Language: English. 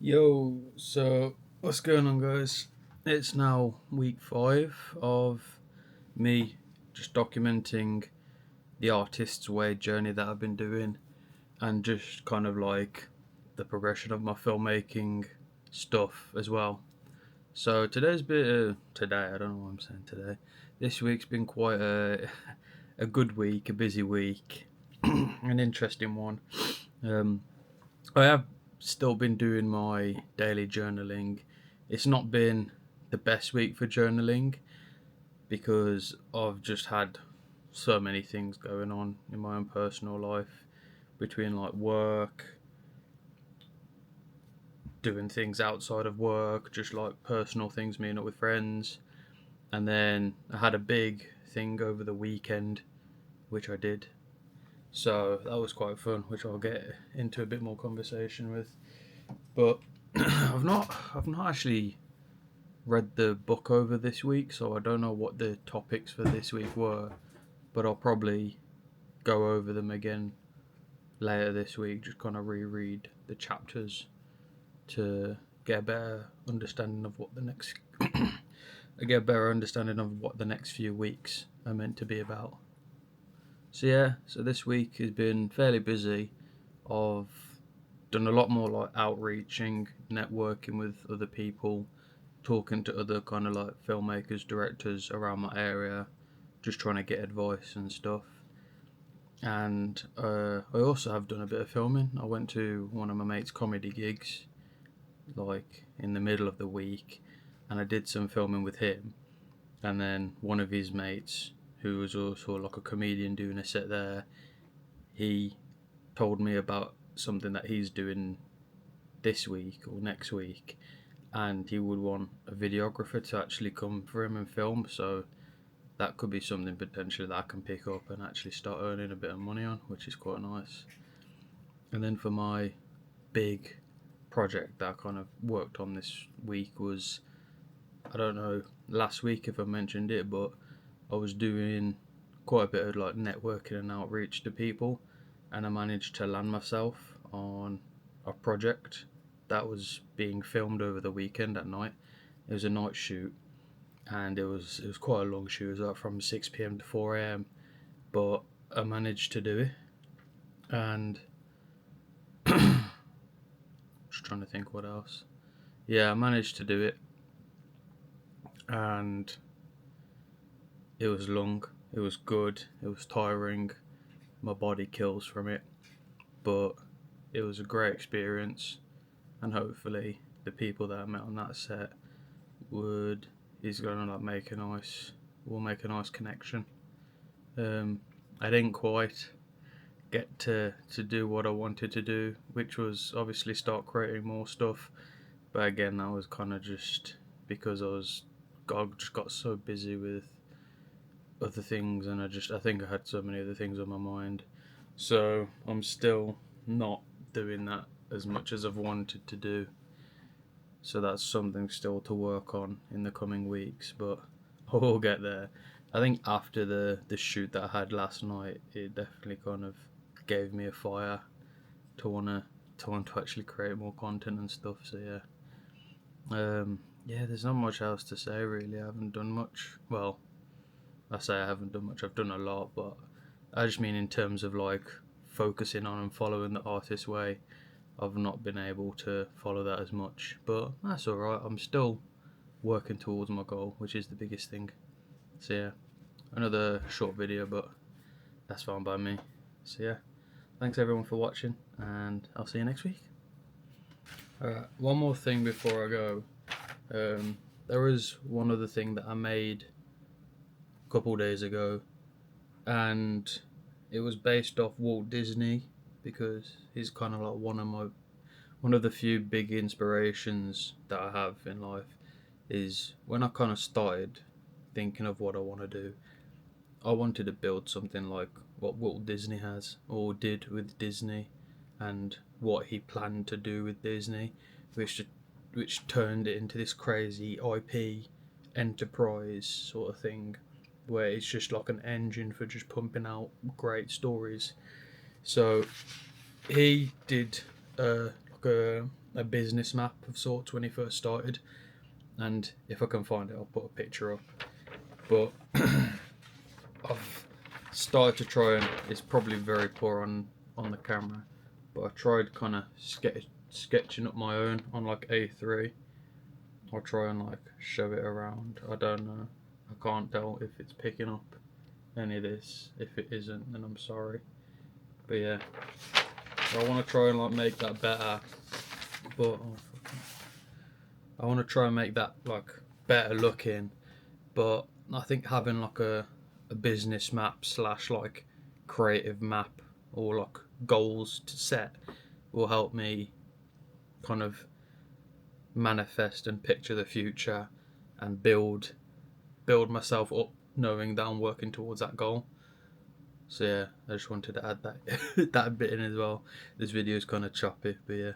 Yo, so what's going on, guys? It's now week 5 of me just documenting the artist's way journey that I've been doing and just kind of like the progression of my filmmaking stuff as well. So today, I don't know what I'm saying today. This week's been quite a good week, a busy week, an interesting one. Um, I have still been doing my daily journaling. It's not been the best week for journaling because I've just had so many things going on in my own personal life between like work, doing things outside of work, just like personal things, meeting up with friends. And then I had a big thing over the weekend, which I did. So that was quite fun, which I'll get into a bit more conversation with. But I've not actually read the book over this week, so I don't know what the topics for this week were. But I'll probably go over them again later this week, just kind of reread the chapters to get a better understanding of what the next I get a better understanding of what the next few weeks are meant to be about. So yeah, so this week has been fairly busy. I've done a lot more like outreaching, networking with other people, talking to other kind of like filmmakers, directors around my area, just trying to get advice and stuff. And I also have done a bit of filming. I went to one of my mates' comedy gigs, like in the middle of the week, and I did some filming with him. And then one of his mates, who was also like a comedian doing a set there, he told me about something that he's doing this week or next week, and he would want a videographer to actually come for him and film. So that could be something potentially that I can pick up and actually start earning a bit of money on, which is quite nice. And then for my big project that I kind of worked on this week was, I don't know last week if I mentioned it, but I was doing quite a bit of like networking and outreach to people, and I managed to land myself on a project that was being filmed over the weekend at night. It was a night shoot, and it was quite a long shoot. It was like from 6 p.m. to 4 a.m. But I managed to do it, and just trying to think what else. Yeah, I managed to do it, and it was long. It was good. It was tiring. My body kills from it, but it was a great experience, and hopefully the people that I met on that set would is gonna like make a nice will make a nice connection. I didn't quite get to do what I wanted to do, which was obviously start creating more stuff. But again, that was kind of just because I just got so busy with other things, and I think I had so many other things on my mind. So I'm still not doing that as much as I've wanted to do. So that's something still to work on in the coming weeks, but I will get there. I think after the shoot that I had last night, it definitely kind of gave me a fire to want to actually create more content and stuff. So yeah, there's not much else to say really. I haven't done much. Well, I say I haven't done much. I've done a lot, but I just mean in terms of like focusing on and following the artist way. I've not been able to follow that as much, but that's alright. I'm still working towards my goal, which is the biggest thing. So yeah, another short video, but that's fine by me. So yeah, thanks everyone for watching, and I'll see you next week. Alright, one more thing before I go. There was one other thing that I made a couple days ago, and it was based off Walt Disney because he's kind of like one of the few big inspirations that I have in life. Is when I kind of started thinking of what I want to do, I wanted to build something like what Walt Disney has or did with Disney, and what he planned to do with Disney, which which turned it into this crazy IP enterprise sort of thing, where it's just like an engine for just pumping out great stories. So he did like a business map of sorts when he first started, and if I can find it, I'll put a picture up. But I've started to try, and it's probably very poor on the camera, but I tried kind of sketching up my own on like A3. I'll try and like show it around. I don't know. I can't tell if it's picking up any of this. If it isn't, then I'm sorry. But yeah, I want to try and like make that better. But I want to try and make that like better looking. But I think having like a business map slash like creative map or like goals to set will help me kind of manifest and picture the future and build myself up knowing that I'm working towards that goal. So yeah, I just wanted to add that that bit in as well. This video is kind of choppy, but yeah.